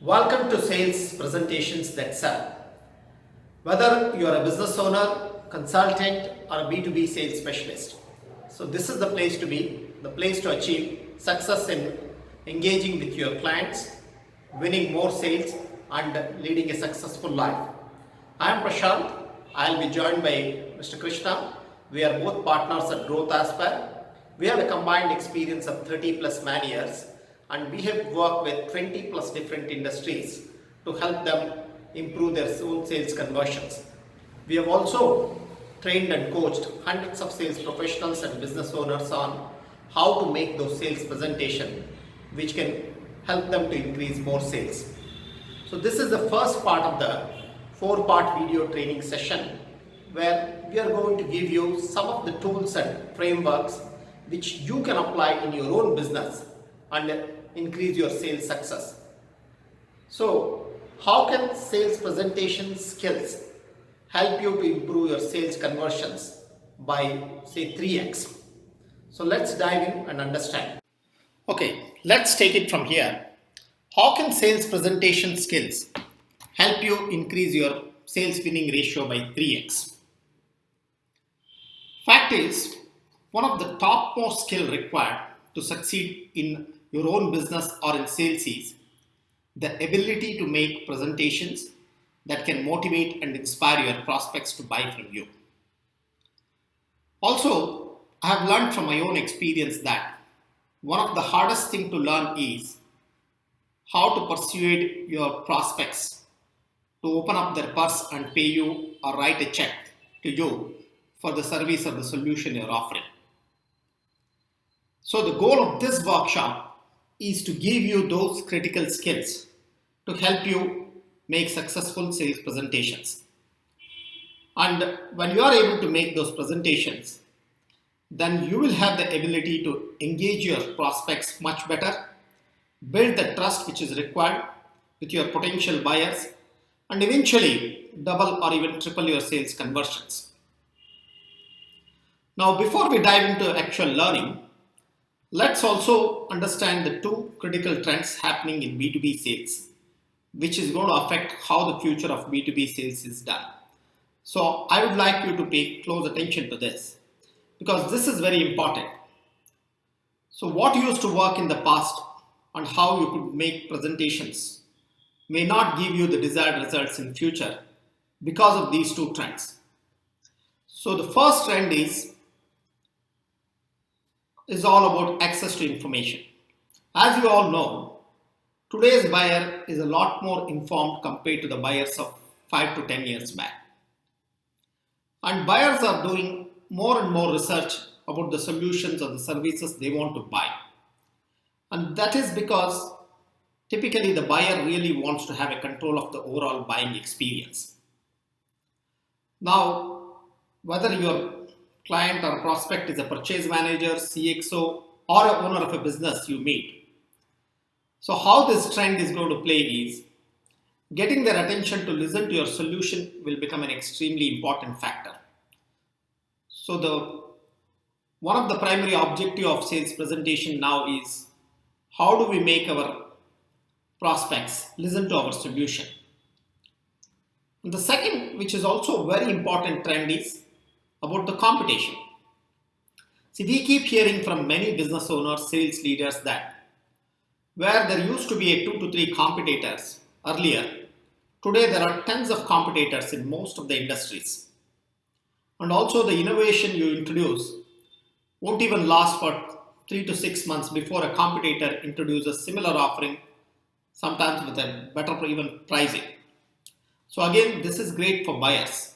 Welcome to Sales Presentations That Sell. Whether you are a business owner, consultant, or a B2B sales specialist, so this is the place to be, the place to achieve success in engaging with your clients, winning more sales, and leading a successful life. I am Prashant. I will be joined by Mr. Krishna. We are both partners at Growth Aspire. We have a combined experience of 30 plus man years, and we have worked with 20 plus different industries to help them improve their own sales conversions. We have also trained and coached hundreds of sales professionals and business owners on how to make those sales presentation which can help them to increase more sales. So this is the first part of the 4-part video training session where we are going to give you some of the tools and frameworks which you can apply in your own business and increase your sales success. So how can sales presentation skills help you to improve your sales conversions by say 3x? So let's dive in and understand. Okay, let's take it from here. How can sales presentation skills help you increase your sales winning ratio by 3x? Fact is, one of the topmost skill required to succeed in your own business or in sales is the ability to make presentations that can motivate and inspire your prospects to buy from you. Also, I have learned from my own experience that one of the hardest things to learn is how to persuade your prospects to open up their purse and pay you or write a check to you for the service or the solution you're offering. So the goal of this workshop is to give you those critical skills to help you make successful sales presentations. And when you are able to make those presentations, then you will have the ability to engage your prospects much better, build the trust which is required with your potential buyers, and eventually double or even triple your sales conversions. Now, before we dive into actual learning, let's also understand the two critical trends happening in B2B sales, which is going to affect how the future of B2B sales is done. So I would like you to pay close attention to this because this is very important. So what used to work in the past and how you could make presentations may not give you the desired results in future because of these two trends. So the first trend is all about access to information. As you all know, today's buyer is a lot more informed compared to the buyers of 5 to 10 years back. And buyers are doing more and more research about the solutions or the services they want to buy. And that is because typically the buyer really wants to have a control of the overall buying experience. Now, whether your client or prospect is a purchase manager, CXO, or an owner of a business you meet. So how this trend is going to play is getting their attention to listen to your solution will become an extremely important factor. So one of the primary objective of sales presentation now is how do we make our prospects listen to our solution. And the second, which is also a very important trend, is about the competition. See, we keep hearing from many business owners, sales leaders that where there used to be a 2 to 3 competitors earlier, today there are tens of competitors in most of the industries. And also the innovation you introduce won't even last for 3 to 6 months before a competitor introduces similar offering, sometimes with a better even pricing. So again, this is great for buyers.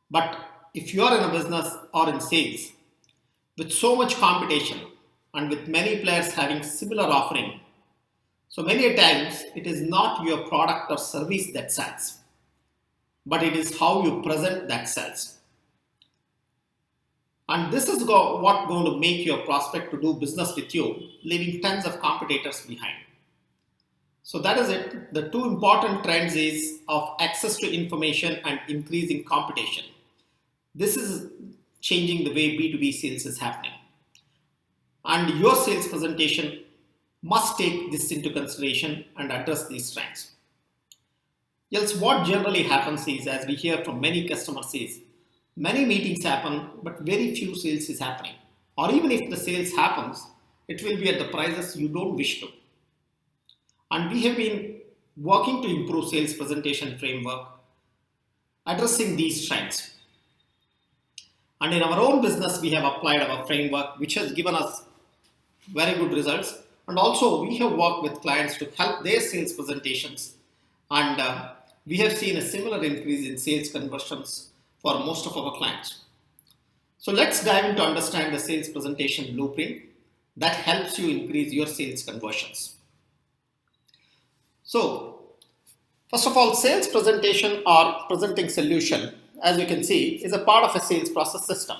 But if you are in a business or in sales, with so much competition and with many players having similar offering, so many times it is not your product or service that sells, but it is how you present that sells. And this is what going to make your prospect to do business with you, leaving tons of competitors behind. So that is it. The two important trends is of access to information and increasing competition. This is changing the way B2B sales is happening. And your sales presentation must take this into consideration and address these trends. Else, what generally happens is, as we hear from many customers, is many meetings happen, but very few sales is happening. Or even if the sales happens, it will be at the prices you don't wish to. And we have been working to improve sales presentation framework, addressing these trends. And in our own business, we have applied our framework, which has given us very good results. And also, we have worked with clients to help their sales presentations. And we have seen a similar increase in sales conversions for most of our clients. So let's dive into understand the sales presentation blueprint that helps you increase your sales conversions. So, first of all, sales presentation or presenting solution, as you can see, is a part of a sales process system.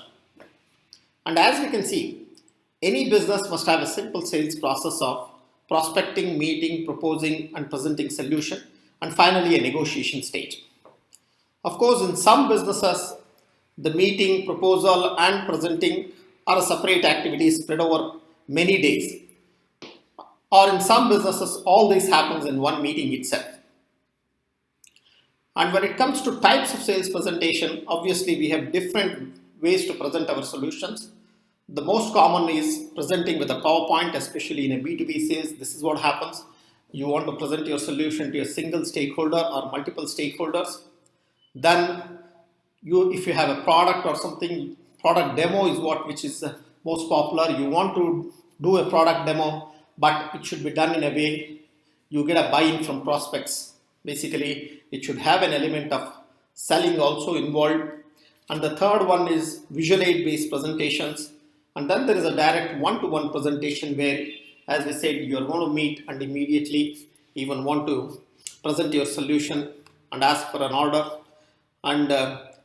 And as we can see, any business must have a simple sales process of prospecting, meeting, proposing, and presenting solution, and finally a negotiation stage. Of course, in some businesses, the meeting, proposal, and presenting are a separate activities spread over many days. Or in some businesses, all this happens in one meeting itself. And when it comes to types of sales presentation, obviously we have different ways to present our solutions. The most common is presenting with a PowerPoint, especially in a B2B sales. This is what happens. You want to present your solution to a single stakeholder or multiple stakeholders. Then if you have a product or something, product demo is which is most popular. You want to do a product demo, but it should be done in a way you get a buy-in from prospects. Basically, it should have an element of selling also involved. And the third one is visual aid based presentations. And then there is a direct one-to-one presentation where, as we said, you're going to meet and immediately even want to present your solution and ask for an order. And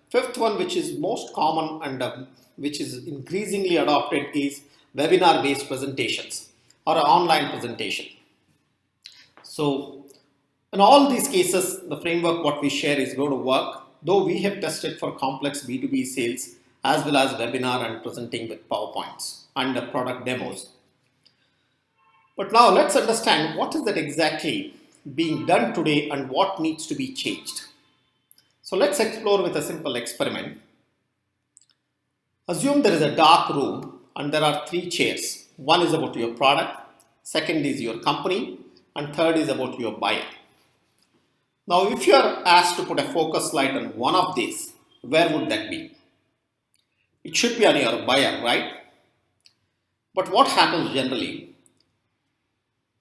fifth one, which is most common and which is increasingly adopted, is webinar based presentations or an online presentation. So in all these cases, the framework what we share is going to work, though we have tested for complex B2B sales as well as webinar and presenting with PowerPoints and product demos. But now let's understand what is that exactly being done today and what needs to be changed. So let's explore with a simple experiment. Assume there is a dark room and there are 3 chairs. One is about your product, second is your company, and third is about your buyer. Now, if you are asked to put a focus light on one of these, where would that be? It should be on your buyer, right? But what happens generally?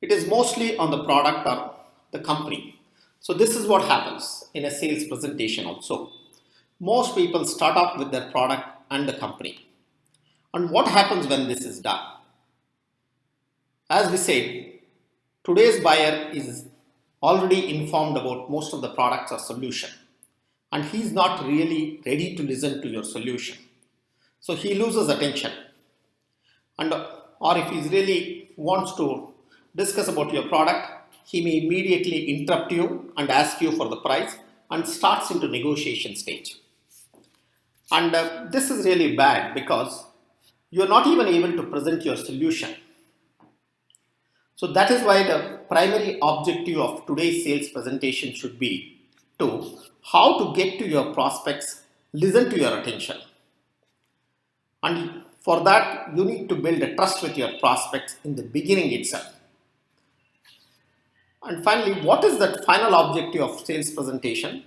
It is mostly on the product or the company. So this is what happens in a sales presentation also. Most people start off with their product and the company. And what happens when this is done? As we said, today's buyer is already informed about most of the products or solution, and he's not really ready to listen to your solution. So he loses attention. And or if he really wants to discuss about your product, he may immediately interrupt you and ask you for the price and starts into negotiation stage. And this is really bad because you're not even able to present your solution. So that is why the primary objective of today's sales presentation should be to how to get to your prospects, listen to your attention. And for that, you need to build a trust with your prospects in the beginning itself. And finally, what is the final objective of sales presentation?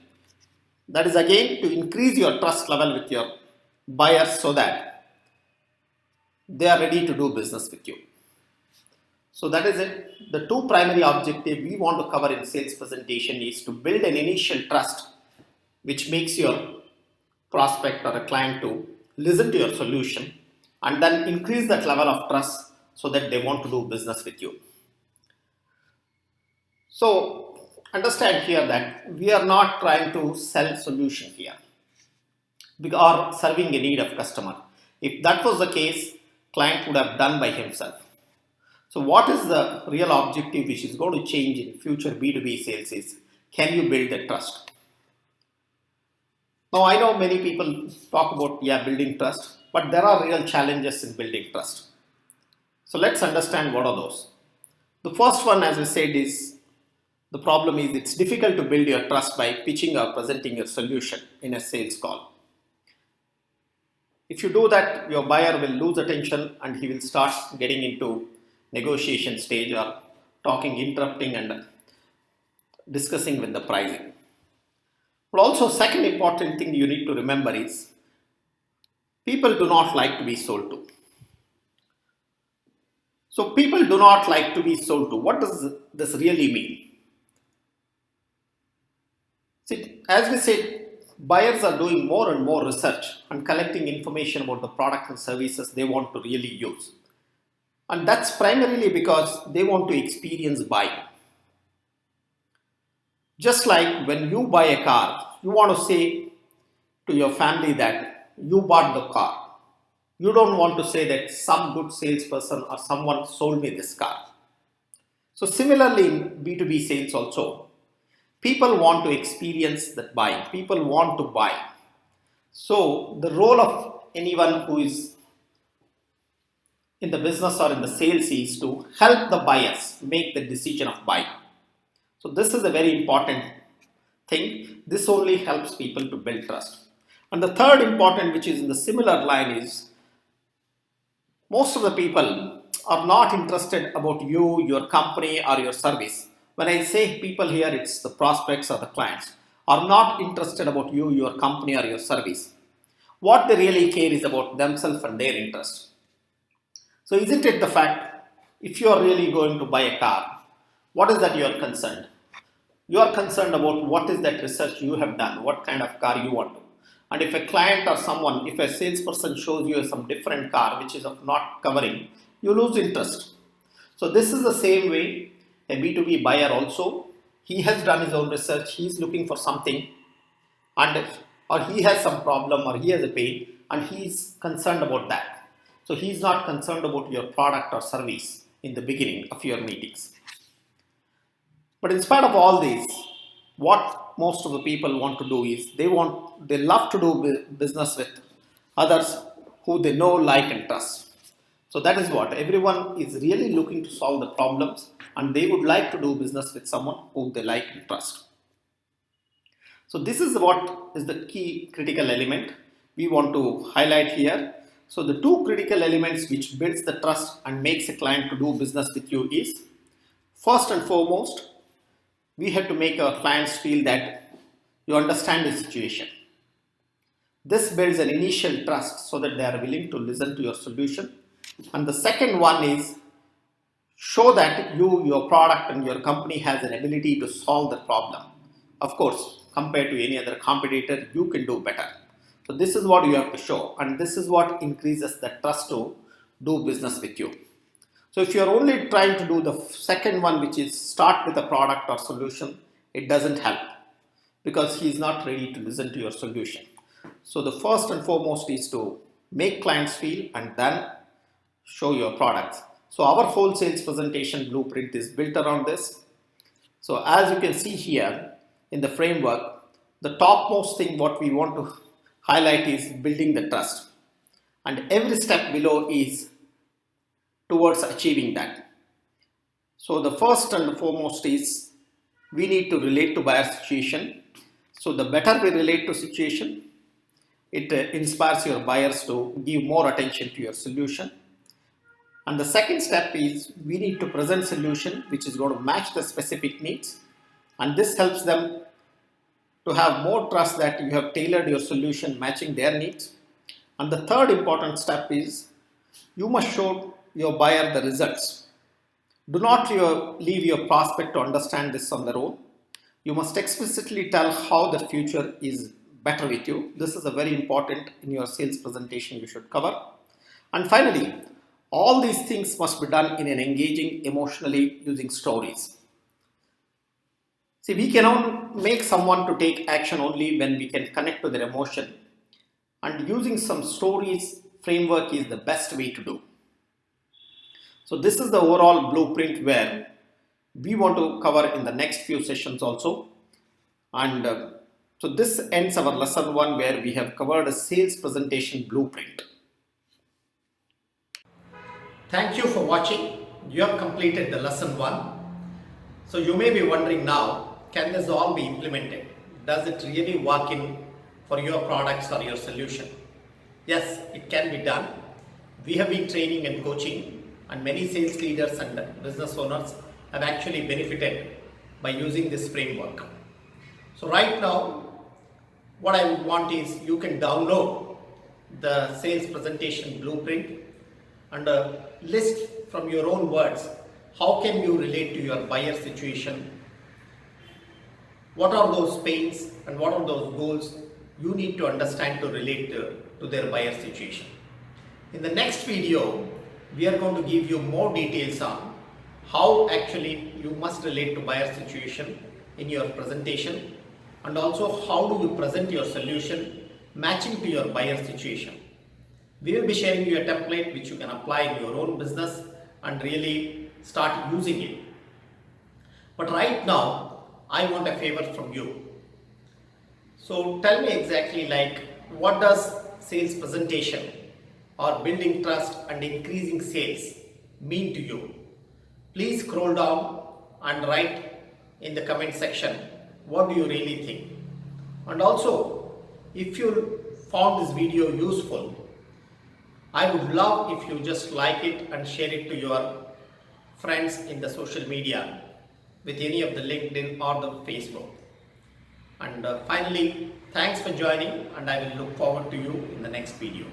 That is again to increase your trust level with your buyers so that they are ready to do business with you. So that is it. The 2 primary objectives we want to cover in sales presentation is to build an initial trust which makes your prospect or a client to listen to your solution, and then increase that level of trust so that they want to do business with you. So understand here that we are not trying to sell solution here or serving a need of customer. If that was the case, client would have done by himself. So what is the real objective which is going to change in future B2B sales is, can you build the trust? Now I know many people talk about building trust, but there are real challenges in building trust. So let's understand what are those. The first one, as we said, is The problem is it's difficult to build your trust by pitching or presenting your solution in a sales call. If you do that, your buyer will lose attention and he will start getting into negotiation stage or talking, interrupting and discussing with the pricing. But also, second important thing you need to remember is people do not like to be sold to. So people do not like to be sold to. What does this really mean? See, as we said, buyers are doing more and more research and collecting information about the product and services they want to really use. And that's primarily because they want to experience buying. Just like when you buy a car, you want to say to your family that you bought the car. You don't want to say that some good salesperson or someone sold me this car. So similarly in B2B sales also, people want to experience that buying. People want to buy. So the role of anyone who is in the business or in the sales is to help the buyers make the decision of buying. So this is a very important thing. This only helps people to build trust. And the third important, which is in the similar line, is most of the people are not interested about you, your company or your service. When I say people here, it's the prospects or the clients are not interested about you, your company or your service. What they really care is about themselves and their interest. So isn't it the fact, if you are really going to buy a car, what is that you are concerned? You are concerned about what is that research you have done, what kind of car you want to. And if a client or someone, if a salesperson shows you some different car which is of not covering, you lose interest. So this is the same way a B2B buyer also, he has done his own research, he is looking for something and or he has some problem or he has a pain and he is concerned about that. So he is not concerned about your product or service in the beginning of your meetings. But in spite of all this, what most of the people want to do is they love to do business with others who they know, like and trust. So that is what everyone is really looking to solve the problems and they would like to do business with someone who they like and trust. So this is what is the key critical element we want to highlight here. So the two critical elements which builds the trust and makes a client to do business with you is, first and foremost, we have to make our clients feel that you understand the situation. This builds an initial trust so that they are willing to listen to your solution. And the second one is show that you, your product and your company has an ability to solve the problem. Of course, compared to any other competitor, you can do better. So this is what you have to show and this is what increases the trust to do business with you. So if you are only trying to do the second one, which is start with a product or solution, it doesn't help because he is not ready to listen to your solution. So the first and foremost is to make clients feel and then show your products. So our whole sales presentation blueprint is built around this. So as you can see here in the framework, the topmost thing what we want to highlight is building the trust. And every step below is towards achieving that. So the first and the foremost is we need to relate to buyer situation. So the better we relate to situation, it inspires your buyers to give more attention to your solution. And the second step is we need to present solution which is going to match the specific needs. And this helps them to have more trust that you have tailored your solution matching their needs. And the third important step is you must show your buyer the results. Do not leave your prospect to understand this on their own. You must explicitly tell how the future is better with you. This is a very important in your sales presentation you should cover. And finally, all these things must be done in an engaging emotionally using stories. See, we cannot make someone to take action only when we can connect to their emotion. And using some stories framework is the best way to do. So this is the overall blueprint where we want to cover in the next few sessions also. And so this ends our lesson 1 where we have covered a sales presentation blueprint. Thank you for watching. You have completed the lesson 1. So you may be wondering now, can this all be implemented? Does it really work in for your products or your solution? Yes, it can be done. We have been training and coaching, and many sales leaders and business owners have actually benefited by using this framework. So right now, what I would want is you can download the sales presentation blueprint and list from your own words how can you relate to your buyer situation, what are those pains and what are those goals you need to understand to relate to their buyer situation. In the next video, we are going to give you more details on how actually you must relate to buyer situation in your presentation, and also how do you present your solution matching to your buyer situation. We will be sharing you a template which you can apply in your own business and really start using it. But right now, I want a favor from you. So tell me exactly what does sales presentation or building trust and increasing sales mean to you? Please scroll down and write in the comment section what do you really think. And also, if you found this video useful, I would love if you just like it and share it to your friends in the social media with any of the LinkedIn or the Facebook. And finally, thanks for joining, and I will look forward to you in the next video.